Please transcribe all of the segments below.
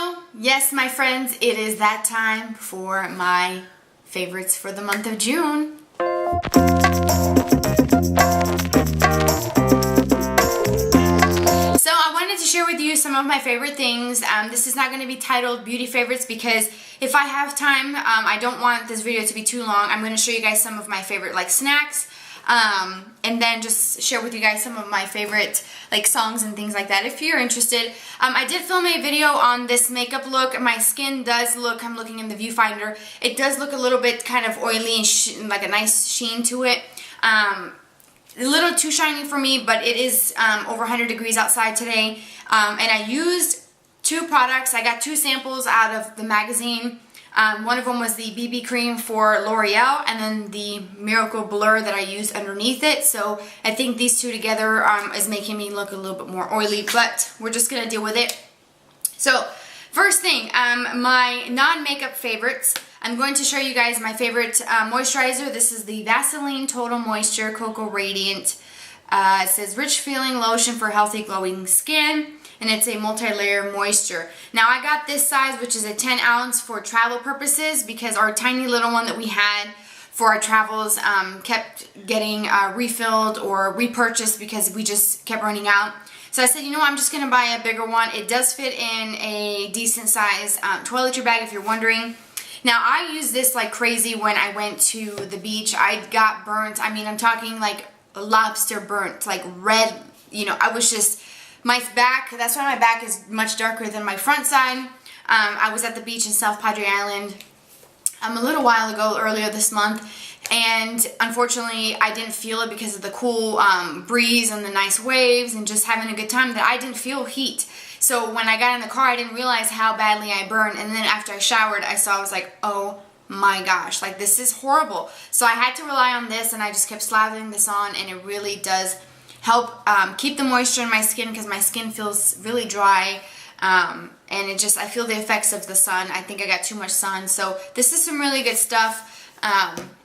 Hello! Yes, my friends, it is that time for my favorites for the month of June. So I wanted to share with you some of my favorite things. This is not going to be titled Beauty Favorites because if I have time, I don't want this video to be too long. I'm going to show you guys some of my favorite snacks. And then just share with you guys some of my favorite songs and things like that if you're interested. I did film a video on this makeup look. My skin does look, I'm looking in the viewfinder, it does look a little bit kind of oily and like a nice sheen to it. A little too shiny for me, but it is over 100 degrees outside today. And I used two products. I got two samples out of the magazine. One of them was the BB cream for L'Oreal and then the Miracle Blur that I used underneath it. So I think these two together is making me look a little bit more oily, but we're just going to deal with it. So first thing, my non-makeup favorites. I'm going to show you guys my favorite moisturizer. This is the Vaseline Total Moisture Cocoa Radiant. It says rich feeling lotion for healthy glowing skin. And it's a multi-layer moisture. Now I got this size, which is a 10 ounce for travel purposes because our tiny little one that we had for our travels kept getting refilled or repurchased because we just kept running out. So I said, you know what, I'm just going to buy a bigger one. It does fit in a decent size toiletry bag if you're wondering. Now I used this like crazy when I went to the beach. I got burnt. I mean, I'm talking like lobster burnt, like red, you know, I was just... My back, that's why my back is much darker than my front side. I was at the beach in South Padre Island a little while ago, earlier this month, and unfortunately I didn't feel it because of the cool breeze and the nice waves and just having a good time that I didn't feel heat. So when I got in the car I didn't realize how badly I burned, and then after I showered I was like, oh my gosh, like this is horrible. So I had to rely on this and I just kept slathering this on, and it really does help keep the moisture in my skin because my skin feels really dry, and it just, I feel the effects of the sun. I think I got too much sun, so this is some really good stuff.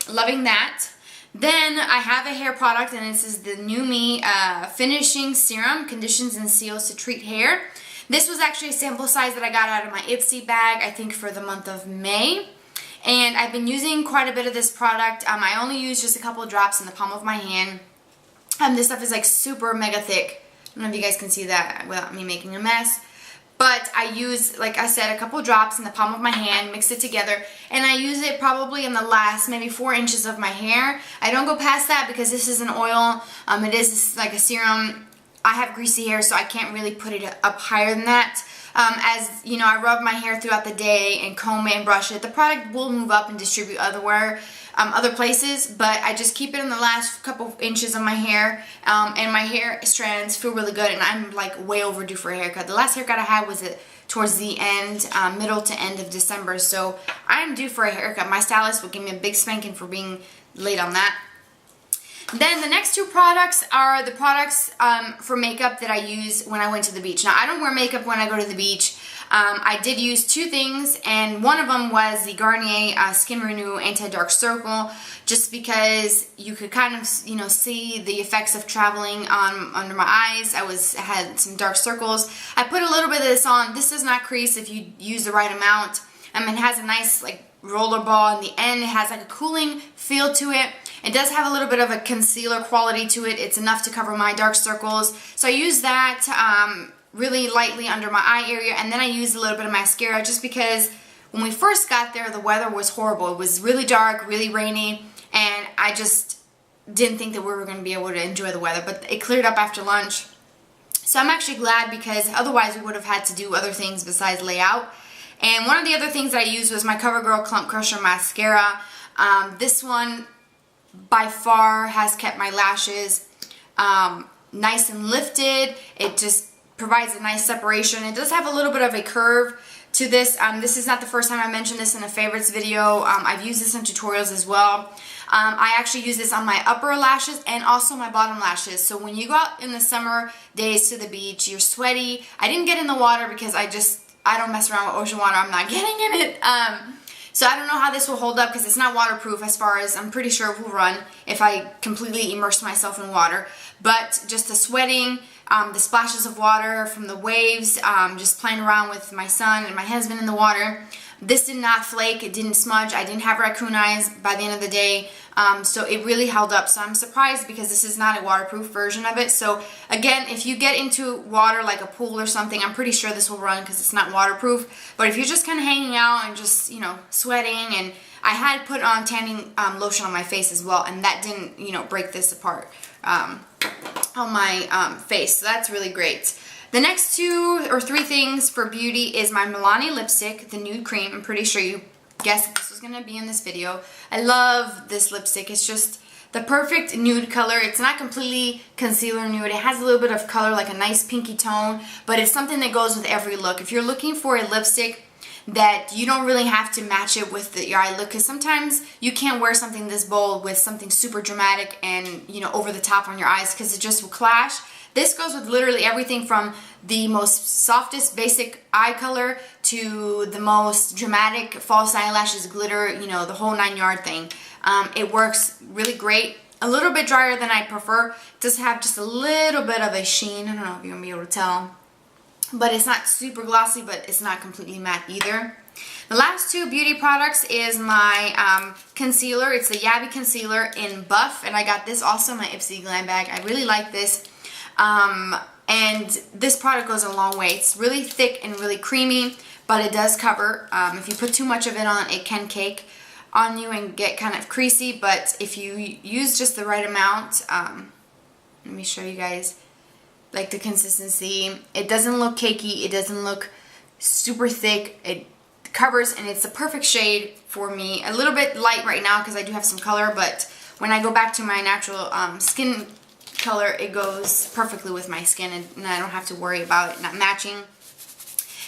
Loving that. Then I have a hair product, and this is the New Me Finishing Serum, Conditions and Seals to Treat Hair. This was actually a sample size that I got out of my Ipsy bag, I think for the month of May. And I've been using quite a bit of this product. I only use just a couple of drops in the palm of my hand. This stuff is like super mega thick. I don't know if you guys can see that without me making a mess. But I use, like I said, a couple drops in the palm of my hand, mix it together, and I use it probably in the last maybe 4 inches of my hair. I don't go past that because this is an oil. It is like a serum. I have greasy hair, so I can't really put it up higher than that. As you know, I rub my hair throughout the day and comb it and brush it. The product will move up and distribute other places, but I just keep it in the last couple inches of my hair, and my hair strands feel really good, and I'm like way overdue for a haircut. The last haircut I had was towards the end, middle to end of December, so I'm due for a haircut. My stylist will give me a big spanking for being late on that. Then the next two products are the products for makeup that I use when I went to the beach. Now I don't wear makeup when I go to the beach. I did use two things, and one of them was the Garnier Skin Renew Anti-Dark Circle, just because you could kind of, you know, see the effects of traveling under my eyes. I had some dark circles. I put a little bit of this on. This does not crease if you use the right amount. It has a nice like roller ball in the end. It has like a cooling feel to it. It does have a little bit of a concealer quality to it. It's enough to cover my dark circles. So I use that really lightly under my eye area, and then I used a little bit of mascara just because when we first got there the weather was horrible. It was really dark, really rainy, and I just didn't think that we were going to be able to enjoy the weather, but it cleared up after lunch. So I'm actually glad because otherwise we would have had to do other things besides lay out. And one of the other things that I used was my CoverGirl Clump Crusher Mascara. This one by far has kept my lashes nice and lifted. It just provides a nice separation. It does have a little bit of a curve to this. This is not the first time I mentioned this in a favorites video. I've used this in tutorials as well. I actually use this on my upper lashes and also my bottom lashes. So when you go out in the summer days to the beach, you're sweaty. I didn't get in the water because I don't mess around with ocean water. I'm not getting in it. So I don't know how this will hold up because it's not waterproof, as far as I'm pretty sure it will run if I completely immerse myself in water. but just the sweating, the splashes of water from the waves, just playing around with my son and my husband in the water. This did not flake, it didn't smudge, I didn't have raccoon eyes by the end of the day, so it really held up. So I'm surprised because this is not a waterproof version of it. So again, if you get into water like a pool or something, I'm pretty sure this will run because it's not waterproof. But if you're just kind of hanging out and just, you know, sweating, and I had put on tanning lotion on my face as well, and that didn't, you know, break this apart on my face, so that's really great. The next 2 or 3 things for beauty is my Milani lipstick, the nude cream. I'm pretty sure you guessed that this was going to be in this video. I love this lipstick. It's just the perfect nude color. It's not completely concealer nude. It has a little bit of color, like a nice pinky tone, but it's something that goes with every look. If you're looking for a lipstick that you don't really have to match it with your eye look, because sometimes you can't wear something this bold with something super dramatic and, you know, over the top on your eyes, because it just will clash. This goes with literally everything from the most softest basic eye color to the most dramatic false eyelashes, glitter, you know, the whole 9-yard thing. It works really great. A little bit drier than I prefer. It does have just a little bit of a sheen. I don't know if you're going to be able to tell. But it's not super glossy, but it's not completely matte either. The last 2 beauty products is my concealer. It's the Yabby concealer in Buff, and I got this also in my Ipsy Glam bag. I really like this. And this product goes a long way. It's really thick and really creamy, but it does cover. If you put too much of it on, it can cake on you and get kind of creasy, but if you use just the right amount, let me show you guys like the consistency. It doesn't look cakey, it doesn't look super thick, it covers, and it's the perfect shade for me. A little bit light right now because I do have some color, but when I go back to my natural skin color, it goes perfectly with my skin, and I don't have to worry about it not matching.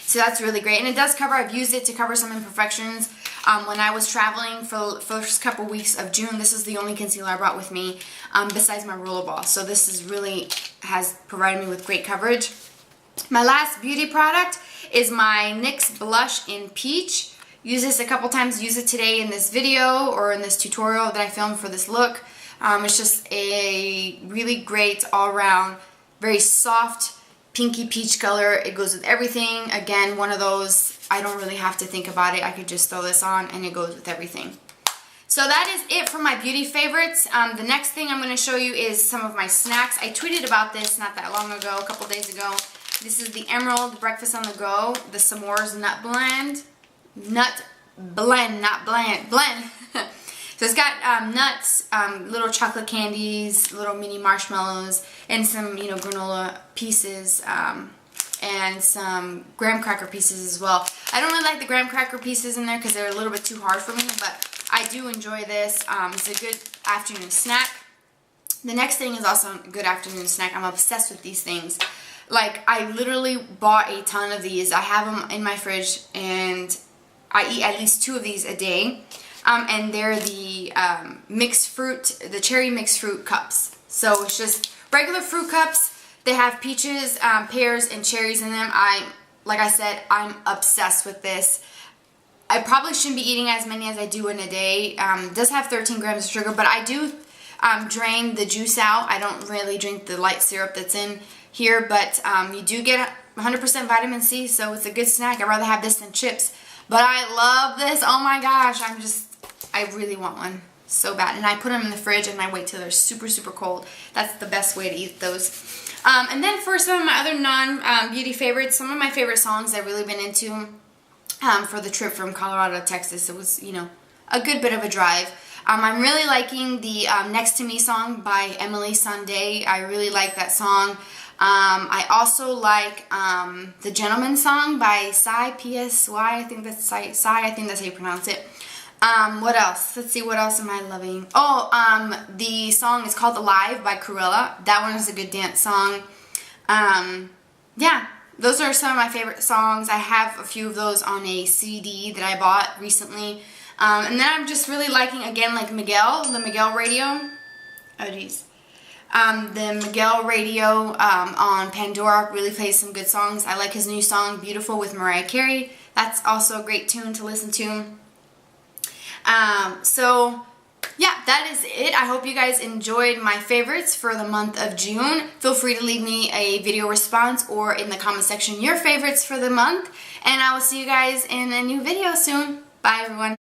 So that's really great, and it does cover. I've used it to cover some imperfections. When I was traveling for the first couple weeks of June, this is the only concealer I brought with me besides my rollerball. So this is really has provided me with great coverage. My last beauty product is my NYX blush in Peach. Use this a couple times. Use it today in this video or in this tutorial that I filmed for this look. It's just a really great all-around, very soft, pinky peach color. It goes with everything. Again, one of those, I don't really have to think about it. I could just throw this on and it goes with everything. So that is it for my beauty favorites. The next thing I'm going to show you is some of my snacks. I tweeted about this not that long ago, a couple days ago. This is the Emerald Breakfast on the Go, the S'mores Nut Blend. Blend. So it's got nuts, little chocolate candies, little mini marshmallows, and some, you know, granola pieces, and some graham cracker pieces as well. I don't really like the graham cracker pieces in there because they're a little bit too hard for me, but I do enjoy this. It's a good afternoon snack. The next thing is also a good afternoon snack. I'm obsessed with these things. Like, I literally bought a ton of these. I have them in my fridge, and I eat at least 2 of these a day. And they're the mixed fruit, the cherry mixed fruit cups. So it's just regular fruit cups. They have peaches, pears, and cherries in them. Like I said, I'm obsessed with this. I probably shouldn't be eating as many as I do in a day. It does have 13 grams of sugar, but I do drain the juice out. I don't really drink the light syrup that's in here, but you do get 100% vitamin C, so it's a good snack. I'd rather have this than chips. But I love this. Oh my gosh, I really want one so bad. And I put them in the fridge and I wait till they're super, super cold. That's the best way to eat those. And then for some of my other non-beauty favorites, some of my favorite songs I've really been into for the trip from Colorado to Texas. It was, you know, a good bit of a drive. I'm really liking the Next to Me song by Emily Sandé. I really like that song. I also like the Gentleman song by Psy, P-S-Y, I think that's Psy, I think that's how you pronounce it. What else? Let's see, what else am I loving? Oh, the song is called Alive by Cruella. That one is a good dance song. Yeah, those are some of my favorite songs. I have a few of those on a CD that I bought recently. And then I'm just really liking, again, like Miguel, the Miguel radio. Oh, geez. The Miguel radio on Pandora really plays some good songs. I like his new song, Beautiful, with Mariah Carey. That's also a great tune to listen to. So yeah, that is it. I hope you guys enjoyed my favorites for the month of June. Feel free to leave me a video response or in the comment section your favorites for the month. And I will see you guys in a new video soon. Bye, everyone.